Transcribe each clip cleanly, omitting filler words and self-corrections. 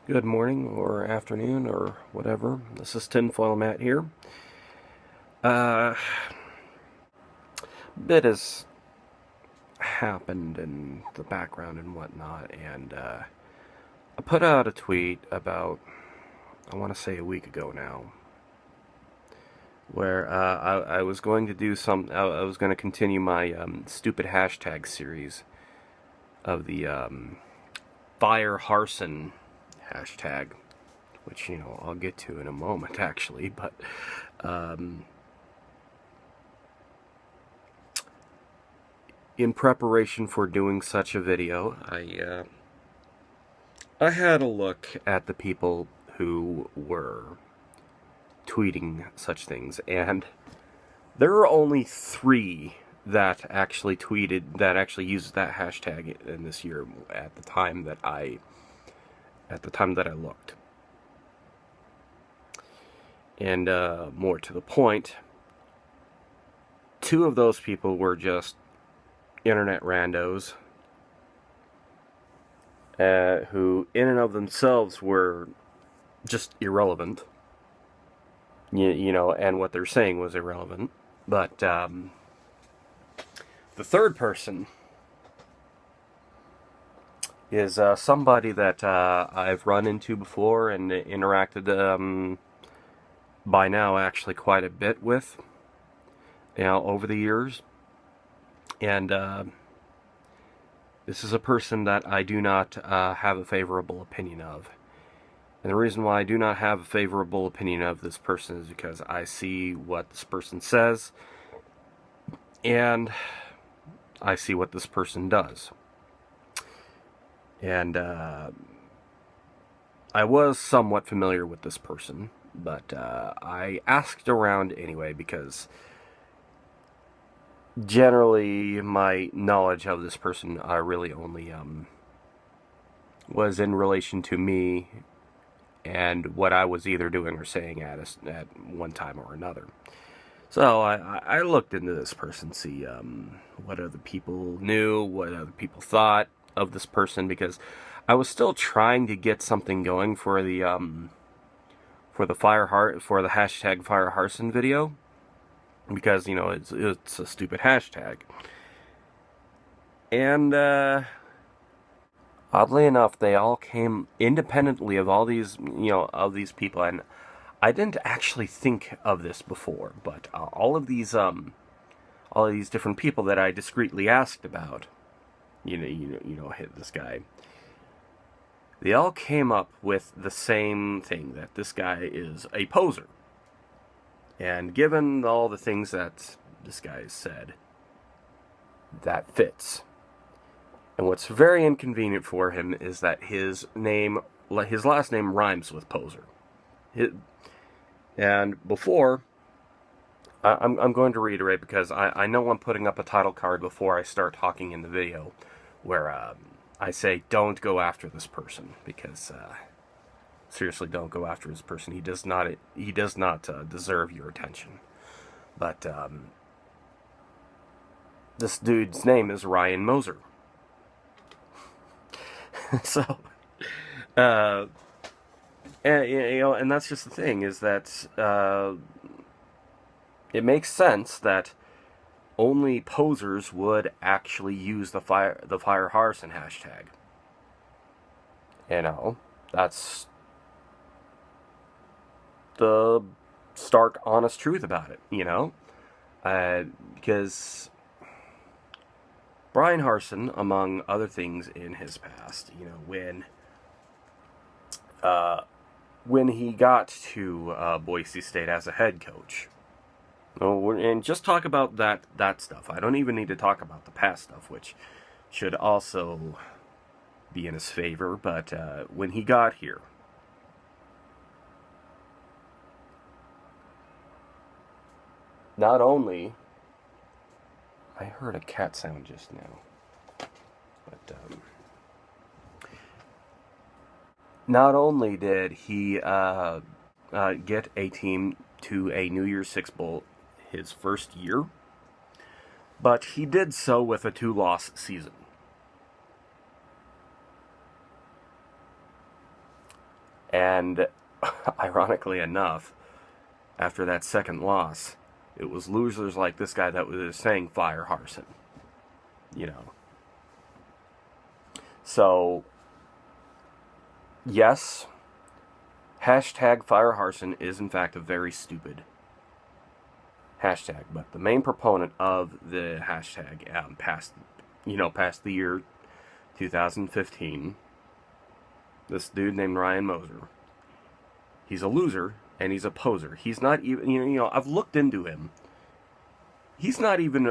Good morning or afternoon or whatever. This is Tinfoil Matt here. A bit has happened in the background and whatnot, and I put out a tweet about, I want to say a week ago now, where I was going to do I was going to continue my stupid hashtag series of the Fire Harsin hashtag, which, I'll get to in a moment, actually, but in preparation for doing such a video, I had a look at the people who were tweeting such things, and there are only 3 that actually used that hashtag in this year at the time that I looked. And more to the point, 2 of those people were just internet randos who in and of themselves were just irrelevant. And what they're saying was irrelevant. But the third person is somebody that I've run into before and interacted by now actually quite a bit with, over the years. And this is a person that I do not have a favorable opinion of. And the reason why I do not have a favorable opinion of this person is because I see what this person says, and I see what this person does. And I was somewhat familiar with this person, but I asked around anyway because generally my knowledge of this person really only was in relation to me and what I was either doing or saying at one time or another. So I looked into this person, see what other people knew, what other people thought of this person, because I was still trying to get something going for the hashtag Fire Harsin video, because it's a stupid hashtag. And oddly enough, they all came independently of all these people, and I didn't actually think of this before, but all of these different people that I discreetly asked about, hit this guy, they all came up with the same thing, that this guy is a poser. And given all the things that this guy said, that fits. And what's very inconvenient for him is that his last name rhymes with poser. And before, I'm going to reiterate, because I know I'm putting up a title card before I start talking in the video, where I say don't go after this person, because seriously, don't go after this person. He does not deserve your attention. But this dude's name is Ryan Moser. So, and that's just the thing, is that it makes sense that only posers would actually use the Fire Harsin hashtag. That's the stark, honest truth about it, because Brian Harsin, among other things in his past, when he got to Boise State as a head coach, and just talk about that stuff. I don't even need to talk about the past stuff, which should also be in his favor. But when he got here, not only, I heard a cat sound just now, but not only did he get a team to a New Year's Six Bowl his first year, but he did so with a 2-loss season. And ironically enough, after that second loss, it was losers like this guy that was saying fire Harsin. You know. So, yes, hashtag fire Harsin is in fact a very stupid hashtag, but the main proponent of the hashtag past the year 2015, this dude named Ryan Moser, he's a loser and he's a poser. He's not even, I've looked into him. He's not even,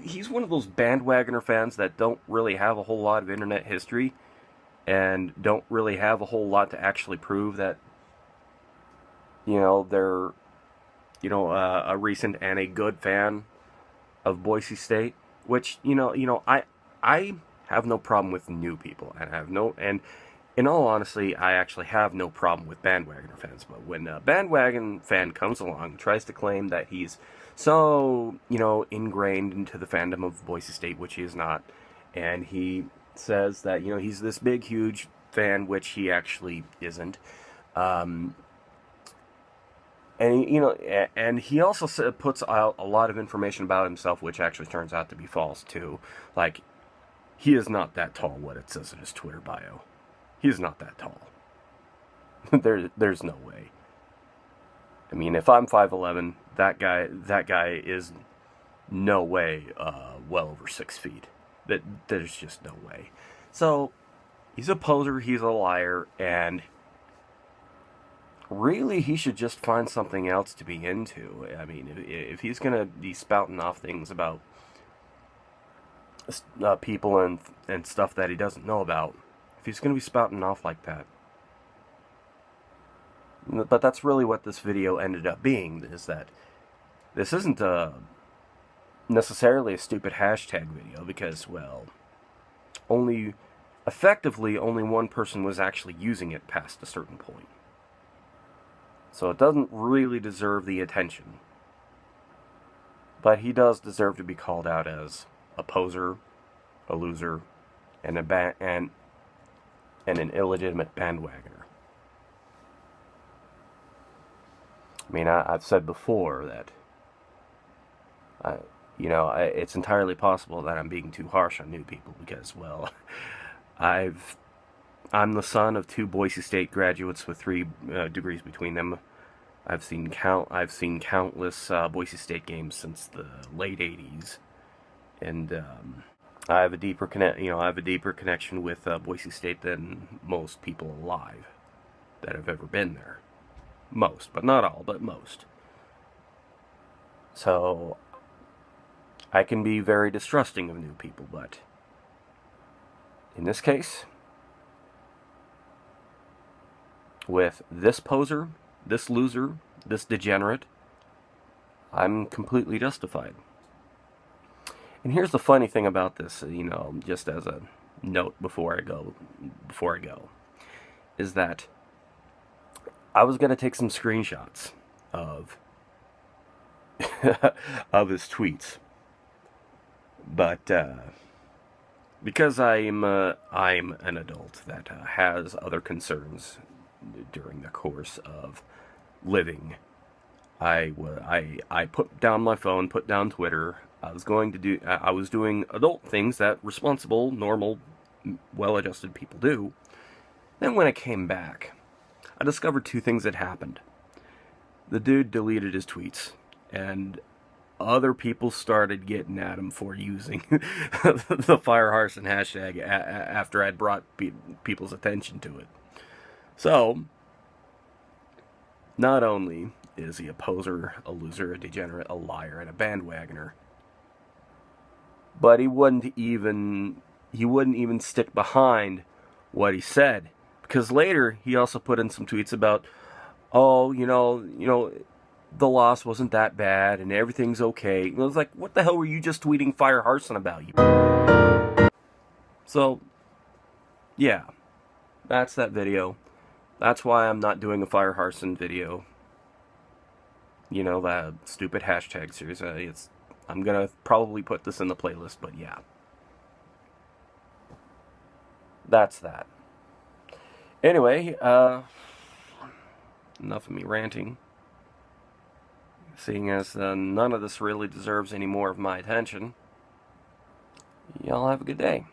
he's one of those bandwagoner fans that don't really have a whole lot of internet history and don't really have a whole lot to actually prove that, they're, a recent and a good fan of Boise State, which, I have no problem with new people, and in all honesty, I actually have no problem with bandwagoner fans, but when a bandwagon fan comes along and tries to claim that he's so, ingrained into the fandom of Boise State, which he is not, and he says that, he's this big, huge fan, which he actually isn't, and he also puts out a lot of information about himself, which actually turns out to be false, too. Like, he is not that tall, what it says in his Twitter bio. He is not that tall. There's no way. I mean, if I'm 5'11", that guy is no way well over 6 feet. There's just no way. So, he's a poser, he's a liar, and really, he should just find something else to be into. I mean, if he's going to be spouting off things about people and stuff that he doesn't know about, if he's going to be spouting off like that. But that's really what this video ended up being, is that this isn't necessarily a stupid hashtag video, because, well, effectively only one person was actually using it past a certain point. So it doesn't really deserve the attention. But he does deserve to be called out as a poser, a loser, and an illegitimate bandwagoner. I mean, I've said before that, it's entirely possible that I'm being too harsh on new people because, well, I'm the son of 2 Boise State graduates with 3 degrees between them. I've seen countless Boise State games since the late '80s, and I have a deeper connection with Boise State than most people alive that have ever been there. Most, but not all, but most. So I can be very distrusting of new people, but in this case, with this poser, this loser, this degenerate, I'm completely justified. And here's the funny thing about this, just as a note before I go, is that I was going to take some screenshots of of his tweets, but because I'm an adult that has other concerns during the course of living, I put down my phone, put down Twitter. I was doing adult things that responsible, normal, well-adjusted people do. Then when I came back, I discovered 2 things that happened. The dude deleted his tweets, and other people started getting at him for using the Fire Harsin hashtag after I'd brought people's attention to it. So, not only is he a poser, a loser, a degenerate, a liar, and a bandwagoner, but he wouldn't even stick behind what he said. Because later, he also put in some tweets about, the loss wasn't that bad, and everything's okay. And I was like, what the hell were you just tweeting Fire Harsin about, you? So, yeah, that's that video. That's why I'm not doing a Fire Harsin video. That stupid hashtag series. I'm gonna probably put this in the playlist, but yeah. That's that. Anyway, enough of me ranting. Seeing as none of this really deserves any more of my attention, y'all have a good day.